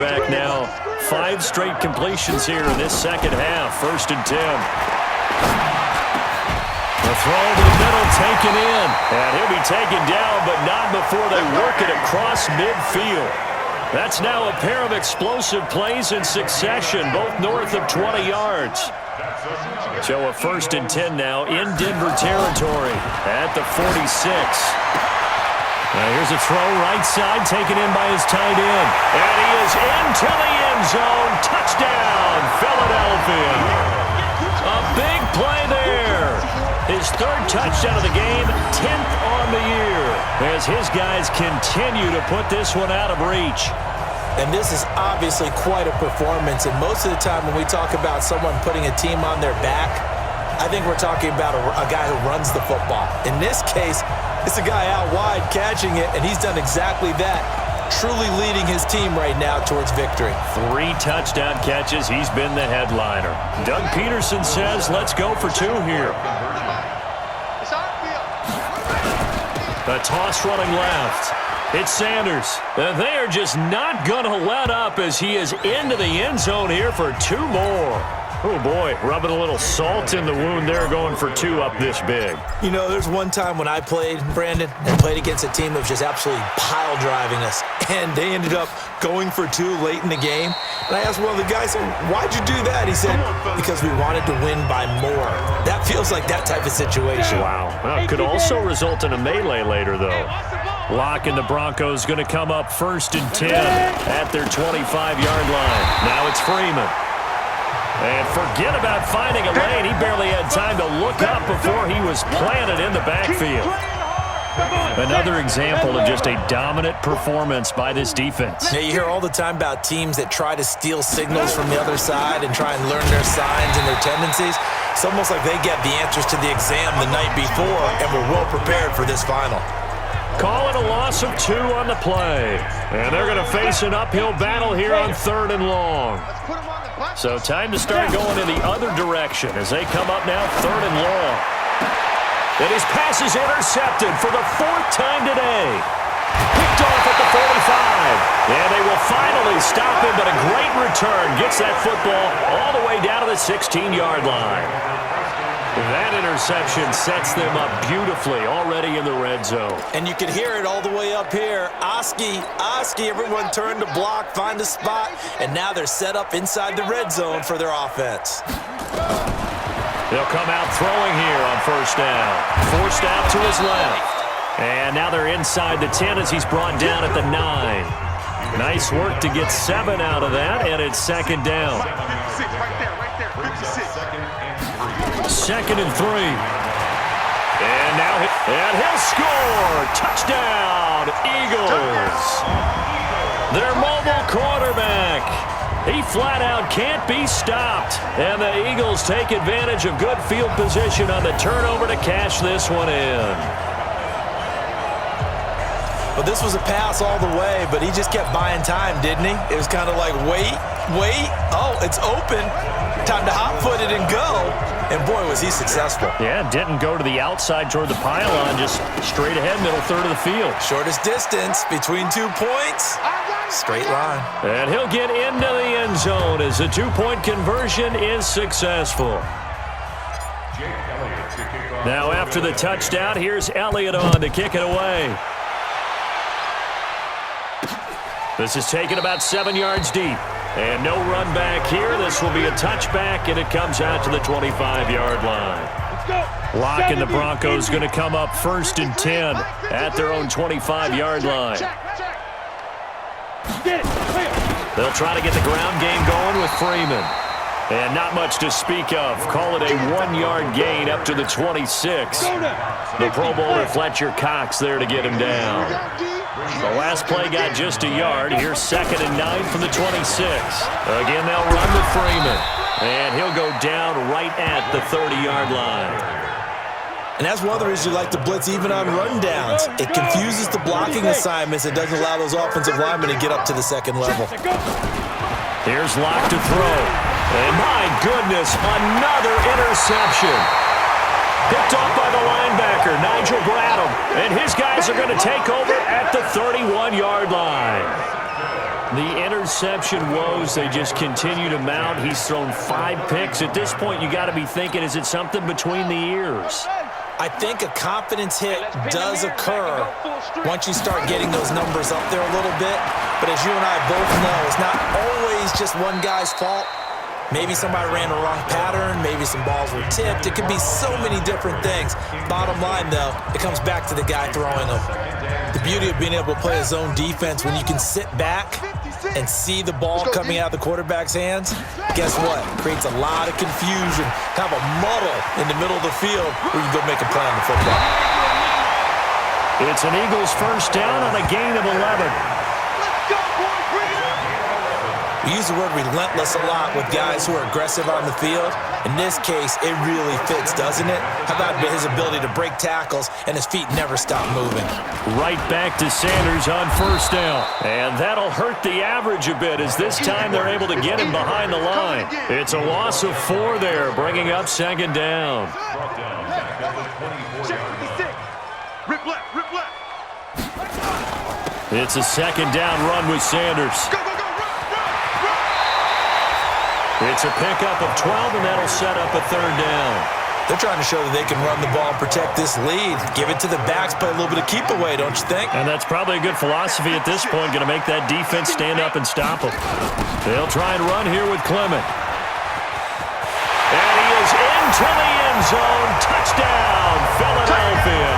Back now, 5 straight completions here in this second half. 1st and 10. The throw to the middle, taken in. And he'll be taken down, but not before they work it across midfield. That's now a pair of explosive plays in succession, both north of 20 yards. So a 1st and 10 now in Denver territory at the 46. Now here's a throw right side, taken in by his tight end. And he is into the end zone. Touchdown, Philadelphia. A big play there. His 3rd touchdown of the game, 10th on the year, as his guys continue to put this one out of reach. And this is obviously quite a performance. And most of the time when we talk about someone putting a team on their back, I think we're talking about a guy who runs the football. In this case, it's a guy out wide catching it, and he's done exactly that, truly leading his team right now towards victory. 3 touchdown catches. He's been the headliner. Doug Peterson says, let's go for 2 here. A toss running left. It's Sanders. And they are just not going to let up as he is into the end zone here for 2 more. Oh, boy, rubbing a little salt in the wound there, going for 2 up this big. You know, there's one time when I played, Brandon, and played against a team that was just absolutely pile driving us, and they ended up going for 2 late in the game. And I asked one of the guys, why'd you do that? He said, because we wanted to win by more. That feels like that type of situation. Wow. Well, it could also result in a melee later, though. Lock and the Broncos going to come up 1st and 10 at their 25-yard line. Now it's Freeman. And forget about finding a lane. He barely had time to look up before he was planted in the backfield. Another example of just a dominant performance by this defense. Yeah, you hear all the time about teams that try to steal signals from the other side and try and learn their signs and their tendencies. It's almost like they get the answers to the exam the night before and were well prepared for this final. Call it a loss of 2 on the play. And they're going to face an uphill battle here on 3rd and long. So time to start going in the other direction as they come up now 3rd and long. And his pass is intercepted for the 4th time today. Picked off at the 45. And they will finally stop him, but a great return gets that football all the way down to the 16-yard line. That interception sets them up beautifully already in the red zone. And you can hear it all the way up here. Oski, everyone turned to block, find a spot, and now they're set up inside the red zone for their offense. They'll come out throwing here on 1st down. Forced out to his left. And now they're inside the 10 as he's brought down at the 9. Nice work to get 7 out of that, and it's 2nd down. 2nd and 3. And now he'll score. Touchdown, Eagles. Their mobile quarterback. He flat out can't be stopped. And the Eagles take advantage of good field position on the turnover to cash this one in. Well, this was a pass all the way, but he just kept buying time, didn't he? It was kind of like, wait. Oh, it's open. Time to hot-foot it and go. And, boy, was he successful. Yeah, didn't go to the outside toward the pylon, just straight ahead, middle third of the field. Shortest distance between 2 points. Straight line. And he'll get into the end zone as the 2-point conversion is successful. Now after the touchdown, here's Elliott on to kick it away. This is taken about 7 yards deep. And no run back here. This will be a touchback, and it comes out to the 25-yard line. Lock and the Broncos going to come up 1st and 10 at their own 25-yard line. They'll try to get the ground game going with Freeman. And not much to speak of. Call it a 1-yard gain up to the 26. The Pro Bowler Fletcher Cox there to get him down. The last play got just a yard. Here's 2nd and 9 from the 26. Again, they'll run with Freeman. And he'll go down right at the 30-yard line. And that's one of the reasons you like to blitz even on rundowns. It confuses the blocking assignments. It doesn't allow those offensive linemen to get up to the 2nd level. Here's Locke to throw. And my goodness, another interception. Picked off by the linebacker, Nigel Bradham. And his guys are going to take over at the 31-yard line. The interception woes, they just continue to mount. He's thrown 5 picks. At this point, you got to be thinking, is it something between the ears? I think a confidence hit does occur once you start getting those numbers up there a little bit. But as you and I both know, it's not always just one guy's fault. Maybe somebody ran the wrong pattern. Maybe some balls were tipped. It could be so many different things. Bottom line, though, it comes back to the guy throwing them. The beauty of being able to play a zone defense when you can sit back and see the ball coming out of the quarterback's hands, guess what? Creates a lot of confusion, kind of a muddle in the middle of the field where you can go make a play on the football. It's an Eagles first down on a gain of 11. We use the word relentless a lot with guys who are aggressive on the field. In this case, it really fits, doesn't it? How about his ability to break tackles and his feet never stop moving? Right back to Sanders on first down. And that'll hurt the average a bit as this time they're able to get him behind the line. It's a loss of 4 there, bringing up second down. It's a second down run with Sanders. It's a pickup of 12, and that'll set up a third down. They're trying to show that they can run the ball and protect this lead. Give it to the backs, play a little bit of keep away, don't you think? And that's probably a good philosophy at this point, going to make that defense stand up and stop them. They'll try and run here with Clement. And he is into the end zone. Touchdown, Philadelphia.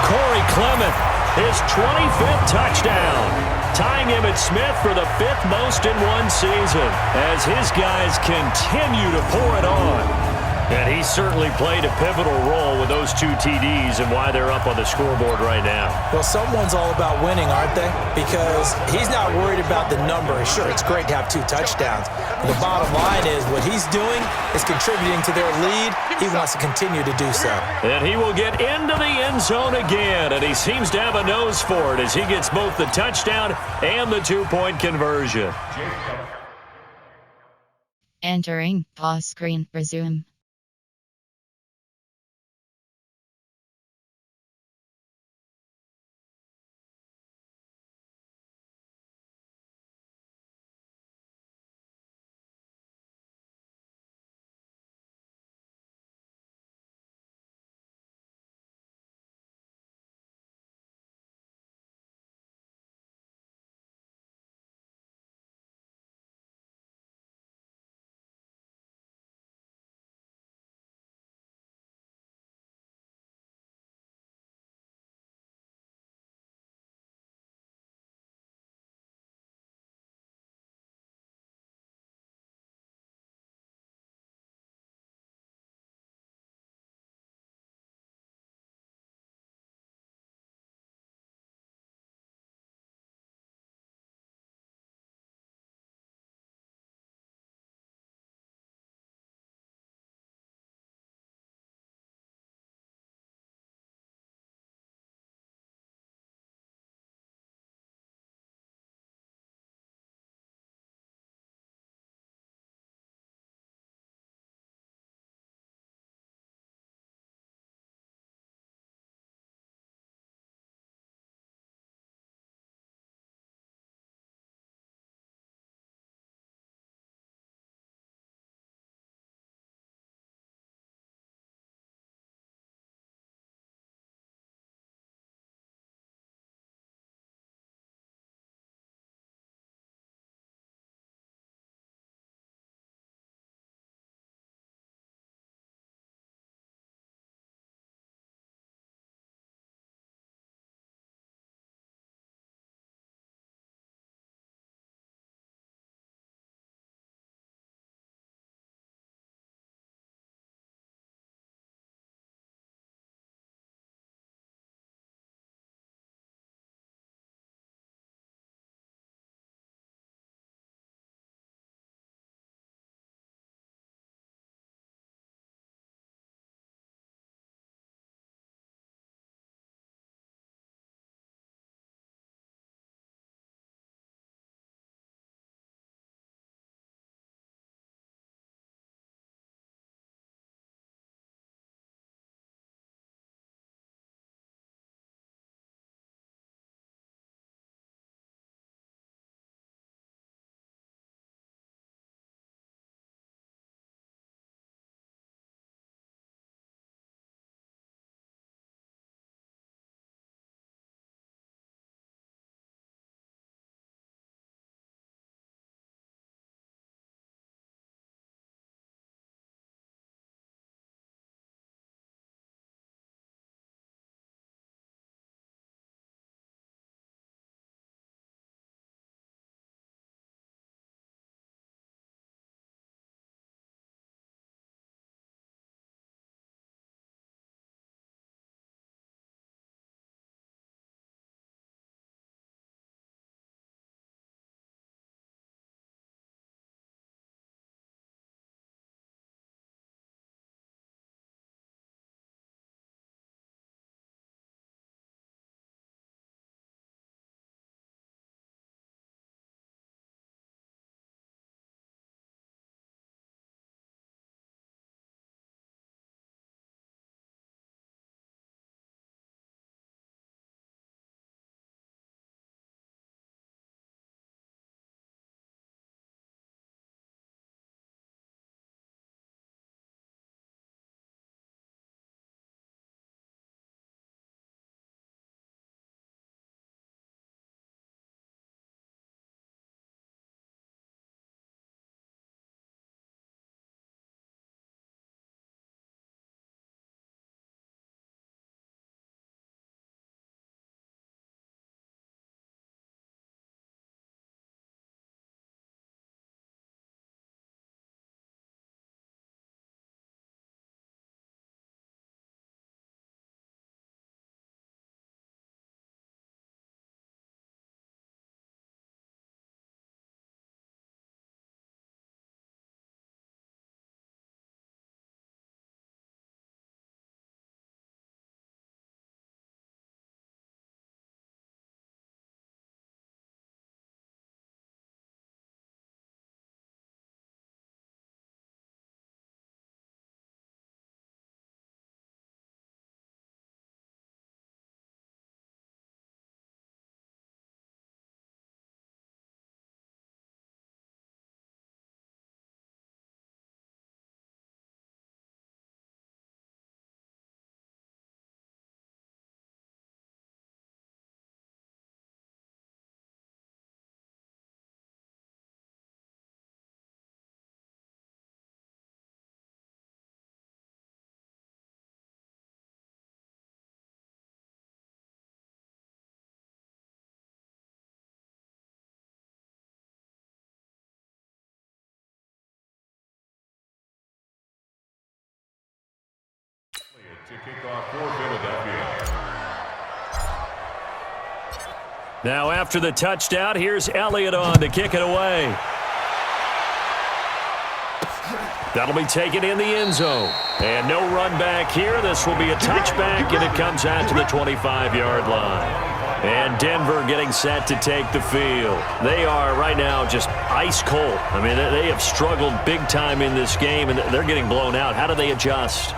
Corey Clement, his 25th touchdown, tying him at Smith for the 5th most in one season as his guys continue to pour it on. And he certainly played a pivotal role with those 2 TDs and why they're up on the scoreboard right now. Well, someone's all about winning, aren't they? Because he's not worried about the number. Sure, it's great to have 2 touchdowns. But the bottom line is what he's doing is contributing to their lead. He wants to continue to do so. And he will get into the end zone again, and he seems to have a nose for it as he gets both the touchdown and the 2-point conversion. Entering pause screen, resume. To kick off for Philadelphia. Now after the touchdown, here's Elliott on to kick it away. That'll be taken in the end zone. And no run back here. This will be a touchback, and it comes out to the 25-yard line. And Denver getting set to take the field. They are right now just ice cold. I mean, they have struggled big time in this game, and they're getting blown out. How do they adjust?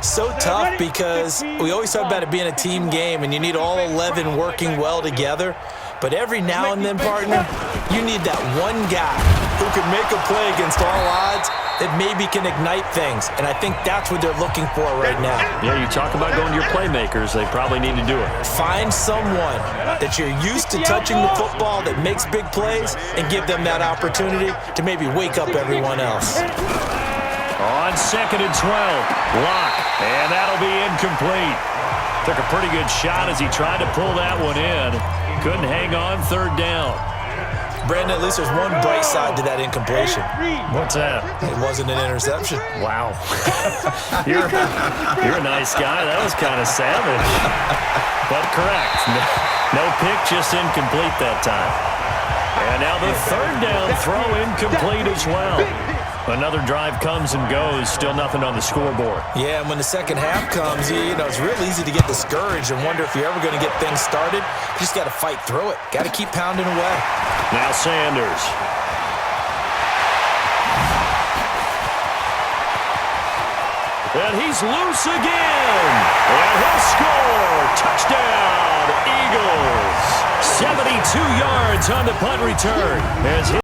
So tough because we always talk about it being a team game, and you need all 11 working well together. But every now and then, partner, you need that one guy who can make a play against all odds that maybe can ignite things. And I think that's what they're looking for right now. Yeah, you talk about going to your playmakers. They probably need to do it. Find someone that you're used to touching the football that makes big plays and give them that opportunity to maybe wake up everyone else. On 2nd and 12, Locke, and that'll be incomplete. Took a pretty good shot as he tried to pull that one in. Couldn't hang on 3rd down. Brandon, at least there's one bright side to that incompletion. What's that? It wasn't an interception. Wow. You're a nice guy. That was kind of savage. But correct. No pick, just incomplete that time. And now the 3rd down throw incomplete as well. Another drive comes and goes. Still nothing on the scoreboard. Yeah, and when the second half comes, you know, it's real easy to get discouraged and wonder if you're ever going to get things started. You just got to fight through it. Got to keep pounding away. Now Sanders. And he's loose again. And he'll score. Touchdown, Eagles. 72 yards on the punt return. As